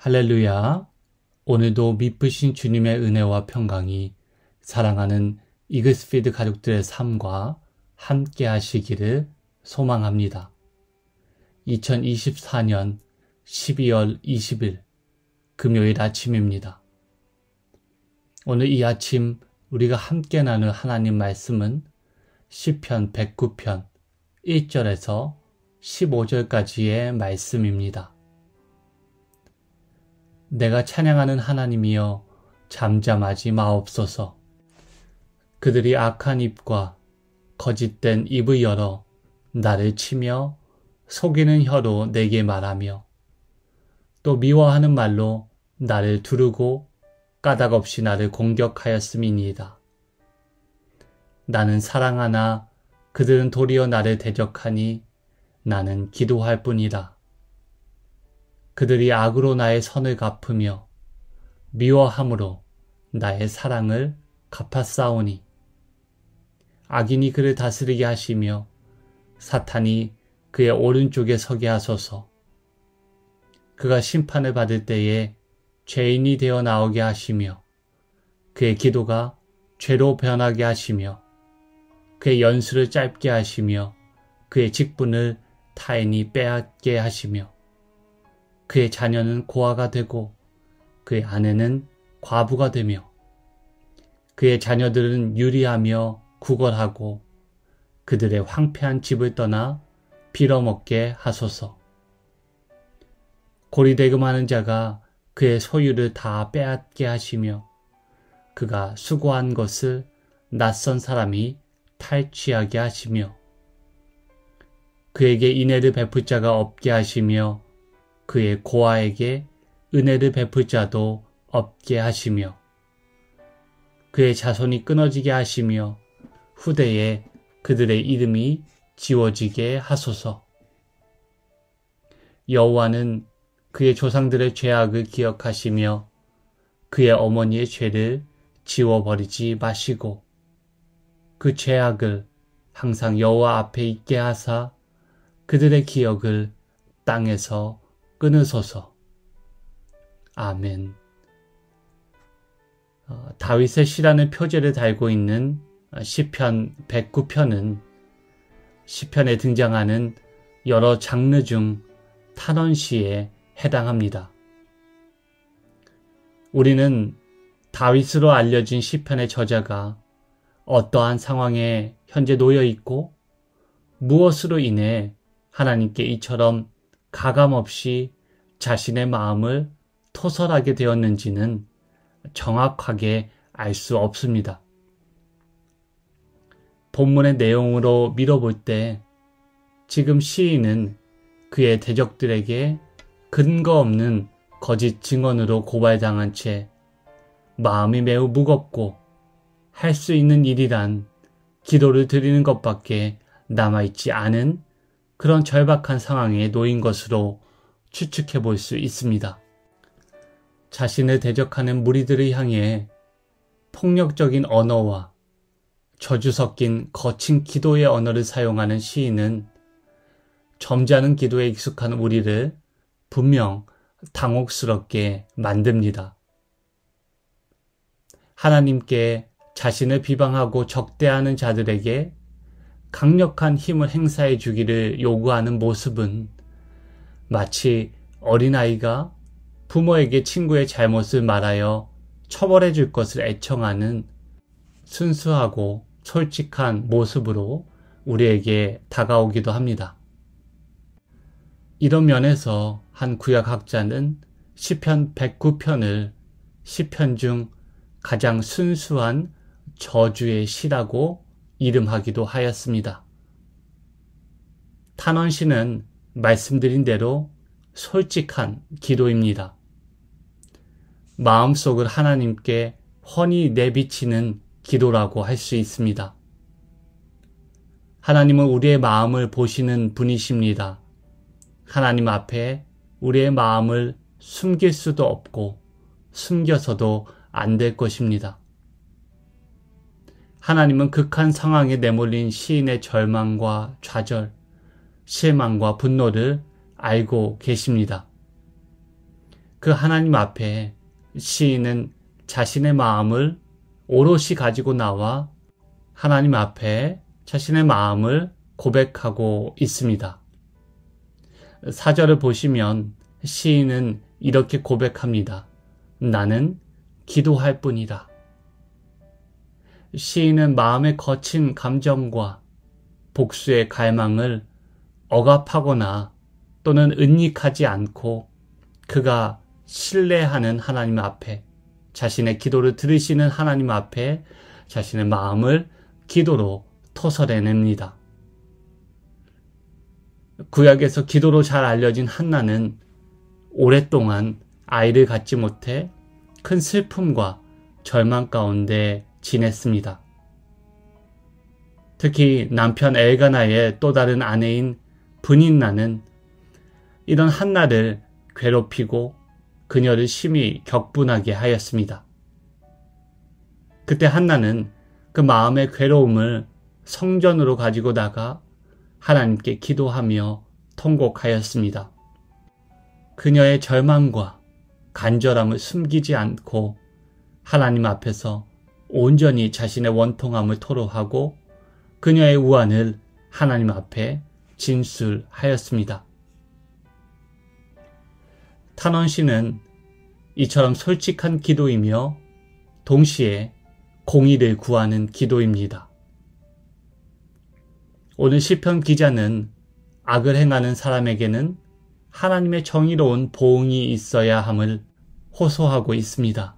할렐루야. 오늘도 미쁘신 주님의 은혜와 평강이 사랑하는 이글스피드 가족들의 삶과 함께 하시기를 소망합니다. 2024년 12월 20일 금요일 아침입니다. 오늘 이 아침 우리가 함께 나눌 하나님 말씀은 시편 109편 1절에서 15절까지의 말씀입니다. 내가 찬양하는 하나님이여 잠잠하지 마옵소서. 그들이 악한 입과 거짓된 입을 열어 나를 치며 속이는 혀로 내게 말하며 또 미워하는 말로 나를 두르고 까닭없이 나를 공격하였음이니이다. 나는 사랑하나 그들은 도리어 나를 대적하니 나는 기도할 뿐이라. 그들이 악으로 나의 선을 갚으며 미워함으로 나의 사랑을 갚아싸우니 악인이 그를 다스리게 하시며 사탄이 그의 오른쪽에 서게 하소서. 그가 심판을 받을 때에 죄인이 되어 나오게 하시며 그의 기도가 죄로 변하게 하시며 그의 연수를 짧게 하시며 그의 직분을 타인이 빼앗게 하시며 그의 자녀는 고아가 되고 그의 아내는 과부가 되며 그의 자녀들은 유리하며 구걸하고 그들의 황폐한 집을 떠나 빌어먹게 하소서. 고리대금하는 자가 그의 소유를 다 빼앗게 하시며 그가 수고한 것을 낯선 사람이 탈취하게 하시며 그에게 인애를 베풀 자가 없게 하시며 그의 고아에게 은혜를 베풀 자도 없게 하시며 그의 자손이 끊어지게 하시며 후대에 그들의 이름이 지워지게 하소서. 여호와는 그의 조상들의 죄악을 기억하시며 그의 어머니의 죄를 지워버리지 마시고 그 죄악을 항상 여호와 앞에 있게 하사 그들의 기억을 땅에서 끊으소서. 아멘. 다윗의 시라는 표제를 달고 있는 시편 109편은 시편에 등장하는 여러 장르 중 탄원시에 해당합니다. 우리는 다윗으로 알려진 시편의 저자가 어떠한 상황에 현재 놓여 있고 무엇으로 인해 하나님께 이처럼 가감없이 자신의 마음을 토설하게 되었는지는 정확하게 알 수 없습니다. 본문의 내용으로 밀어볼 때 지금 시인은 그의 대적들에게 근거 없는 거짓 증언으로 고발당한 채 마음이 매우 무겁고 할 수 있는 일이란 기도를 드리는 것밖에 남아있지 않은 그런 절박한 상황에 놓인 것으로 추측해 볼 수 있습니다. 자신을 대적하는 무리들을 향해 폭력적인 언어와 저주 섞인 거친 기도의 언어를 사용하는 시인은 점잖은 기도에 익숙한 우리를 분명 당혹스럽게 만듭니다. 하나님께 자신을 비방하고 적대하는 자들에게 강력한 힘을 행사해 주기를 요구하는 모습은 마치 어린아이가 부모에게 친구의 잘못을 말하여 처벌해 줄 것을 애청하는 순수하고 솔직한 모습으로 우리에게 다가오기도 합니다. 이런 면에서 한 구약학자는 시편 109편을 시편 중 가장 순수한 저주의 시라고 이름하기도 하였습니다. 탄원시는 말씀드린 대로 솔직한 기도입니다. 마음속을 하나님께 훤히 내비치는 기도라고 할 수 있습니다. 하나님은 우리의 마음을 보시는 분이십니다. 하나님 앞에 우리의 마음을 숨길 수도 없고 숨겨서도 안 될 것입니다. 하나님은 극한 상황에 내몰린 시인의 절망과 좌절, 실망과 분노를 알고 계십니다. 그 하나님 앞에 시인은 자신의 마음을 오롯이 가지고 나와 하나님 앞에 자신의 마음을 고백하고 있습니다. 4절을 보시면 시인은 이렇게 고백합니다. 나는 기도할 뿐이라. 시인은 마음의 거친 감정과 복수의 갈망을 억압하거나 또는 은닉하지 않고 그가 신뢰하는 하나님 앞에, 자신의 기도를 들으시는 하나님 앞에 자신의 마음을 기도로 토설해냅니다. 구약에서 기도로 잘 알려진 한나는 오랫동안 아이를 갖지 못해 큰 슬픔과 절망 가운데 지냈습니다. 특히 남편 엘가나의 또 다른 아내인 브닌나는 이런 한나를 괴롭히고 그녀를 심히 격분하게 하였습니다. 그때 한나는 그 마음의 괴로움을 성전으로 가지고 나가 하나님께 기도하며 통곡하였습니다. 그녀의 절망과 간절함을 숨기지 않고 하나님 앞에서 온전히 자신의 원통함을 토로하고 그녀의 우환을 하나님 앞에 진술하였습니다. 탄원 씨는 이처럼 솔직한 기도이며 동시에 공의를 구하는 기도입니다. 오늘 시편 기자는 악을 행하는 사람에게는 하나님의 정의로운 보응이 있어야 함을 호소하고 있습니다.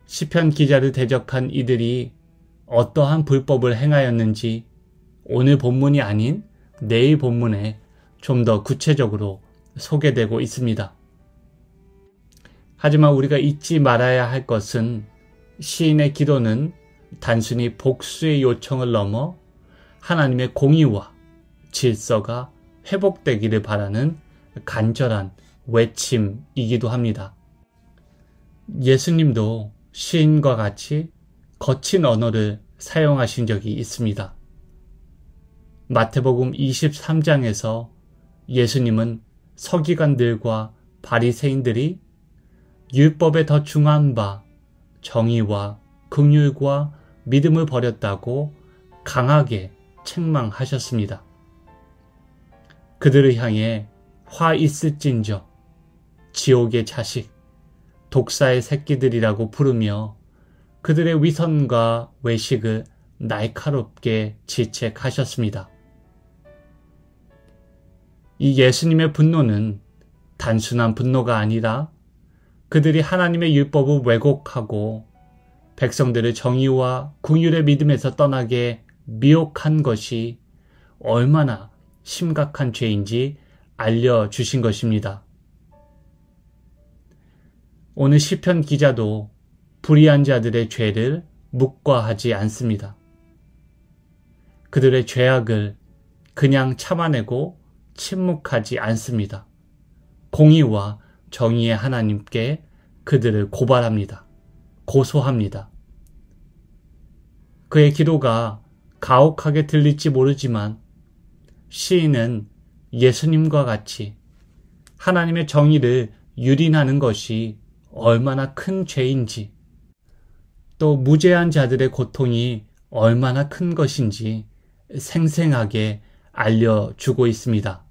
시편 기자를 대적한 이들이 어떠한 불법을 행하였는지 오늘 본문이 아닌 내일 본문에 좀 더 구체적으로 소개되고 있습니다. 하지만 우리가 잊지 말아야 할 것은 시인의 기도는 단순히 복수의 요청을 넘어 하나님의 공의와 질서가 회복되기를 바라는 간절한 외침이기도 합니다. 예수님도 시인과 같이 거친 언어를 사용하신 적이 있습니다. 마태복음 23장에서 예수님은 서기관들과 바리새인들이 율법에 더 중한 바 정의와 긍휼과 믿음을 버렸다고 강하게 책망하셨습니다. 그들을 향해 화 있을진저 지옥의 자식, 독사의 새끼들이라고 부르며 그들의 위선과 외식을 날카롭게 질책하셨습니다. 이 예수님의 분노는 단순한 분노가 아니라 그들이 하나님의 율법을 왜곡하고 백성들을 정의와 긍휼의 믿음에서 떠나게 미혹한 것이 얼마나 심각한 죄인지 알려주신 것입니다. 오늘 시편 기자도 불의한 자들의 죄를 묵과하지 않습니다. 그들의 죄악을 그냥 참아내고 침묵하지 않습니다. 공의와 정의의 하나님께 그들을 고발합니다. 고소합니다. 그의 기도가 가혹하게 들릴지 모르지만 시인은 예수님과 같이 하나님의 정의를 유린하는 것이 얼마나 큰 죄인지, 또 무죄한 자들의 고통이 얼마나 큰 것인지 생생하게 알려주고 있습니다.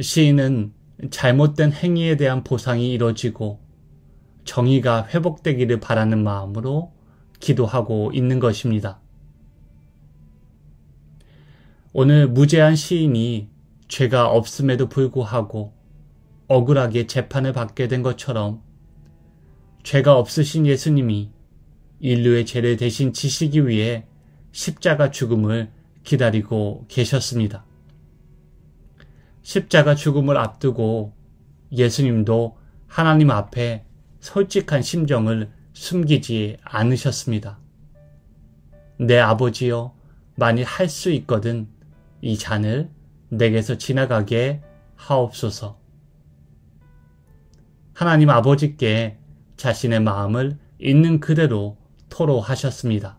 시인은 잘못된 행위에 대한 보상이 이루어지고 정의가 회복되기를 바라는 마음으로 기도하고 있는 것입니다. 오늘 무죄한 시인이 죄가 없음에도 불구하고 억울하게 재판을 받게 된 것처럼 죄가 없으신 예수님이 인류의 죄를 대신 지시기 위해 십자가 죽음을 기다리고 계셨습니다. 십자가 죽음을 앞두고 예수님도 하나님 앞에 솔직한 심정을 숨기지 않으셨습니다. 내 아버지여, 만일 할 수 있거든 이 잔을 내게서 지나가게 하옵소서. 하나님 아버지께 자신의 마음을 있는 그대로 토로하셨습니다.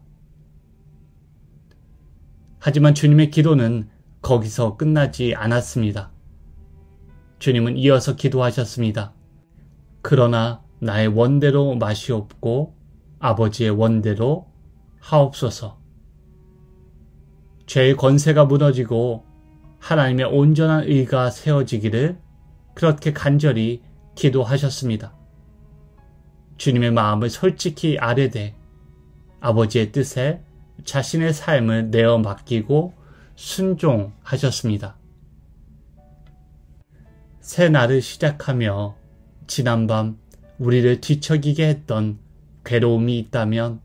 하지만 주님의 기도는 거기서 끝나지 않았습니다. 주님은 이어서 기도하셨습니다. 그러나 나의 원대로 마시옵고 아버지의 원대로 하옵소서. 죄의 권세가 무너지고 하나님의 온전한 의가 세워지기를 그렇게 간절히 기도하셨습니다. 주님의 마음을 솔직히 아뢰되 아버지의 뜻에 자신의 삶을 내어 맡기고 순종하셨습니다. 새 날을 시작하며 지난밤 우리를 뒤척이게 했던 괴로움이 있다면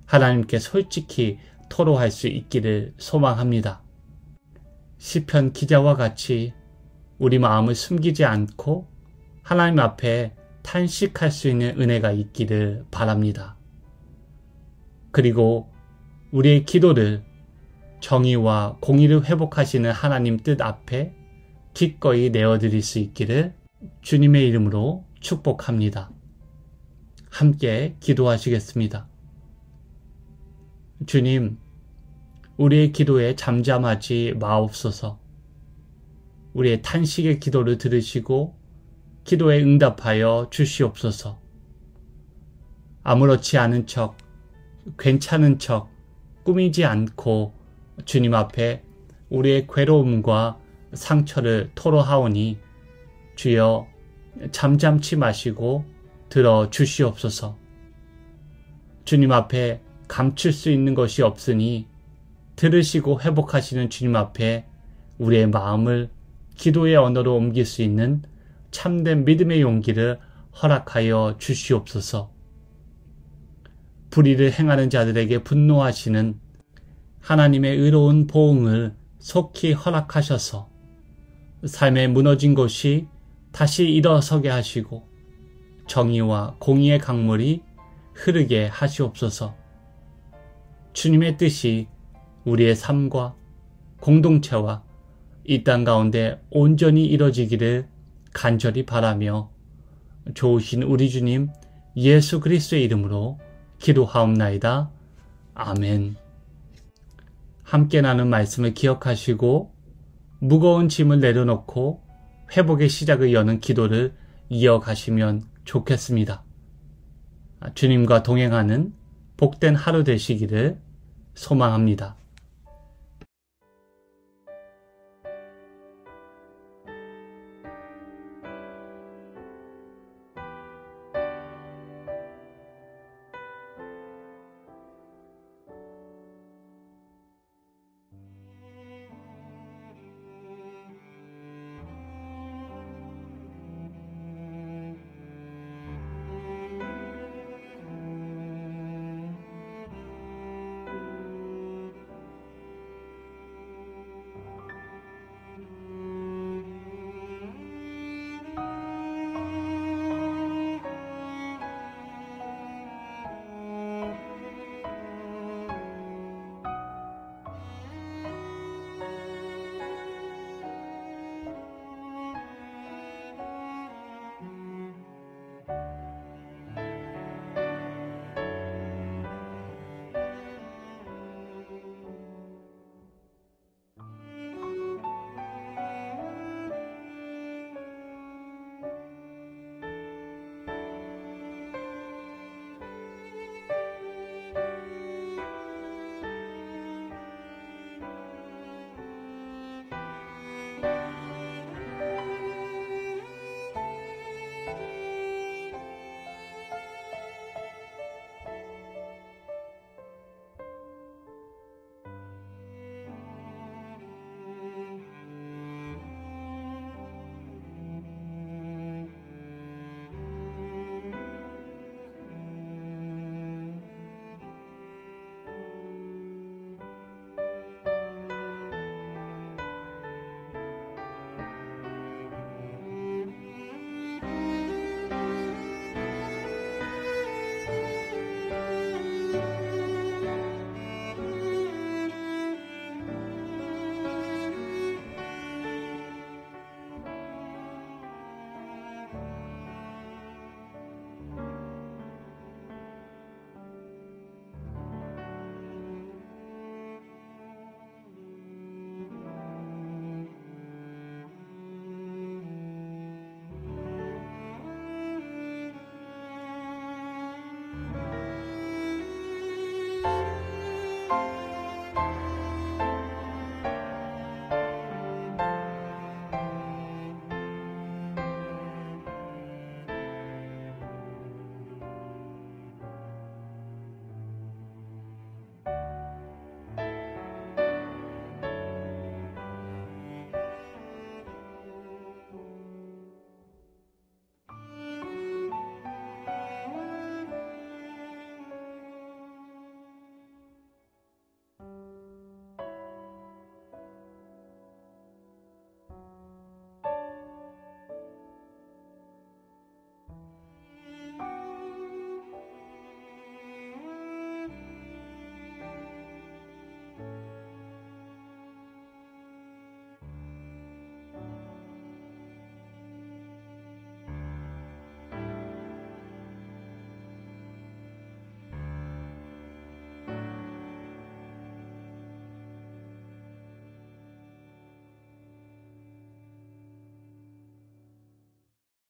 하나님께 솔직히 토로할 수 있기를 소망합니다. 시편 기자와 같이 우리 마음을 숨기지 않고 하나님 앞에 탄식할 수 있는 은혜가 있기를 바랍니다. 그리고 우리의 기도를 정의와 공의를 회복하시는 하나님 뜻 앞에 기꺼이 내어드릴 수 있기를 주님의 이름으로 축복합니다. 함께 기도하시겠습니다. 주님, 우리의 기도에 잠잠하지 마옵소서. 우리의 탄식의 기도를 들으시고 기도에 응답하여 주시옵소서. 아무렇지 않은 척, 괜찮은 척, 꾸미지 않고 주님 앞에 우리의 괴로움과 상처를 토로하오니 주여 잠잠치 마시고 들어 주시옵소서. 주님 앞에 감출 수 있는 것이 없으니 들으시고 회복하시는 주님 앞에 우리의 마음을 기도의 언어로 옮길 수 있는 참된 믿음의 용기를 허락하여 주시옵소서. 불의를 행하는 자들에게 분노하시는 하나님의 의로운 보응을 속히 허락하셔서 삶에 무너진 것이 다시 일어서게 하시고 정의와 공의의 강물이 흐르게 하시옵소서. 주님의 뜻이 우리의 삶과 공동체와 이 땅 가운데 온전히 이뤄지기를 간절히 바라며 좋으신 우리 주님 예수 그리스도의 이름으로 기도하옵나이다. 아멘. 함께 나눈 말씀을 기억하시고 무거운 짐을 내려놓고 회복의 시작을 여는 기도를 이어가시면 좋겠습니다. 주님과 동행하는 복된 하루 되시기를 소망합니다.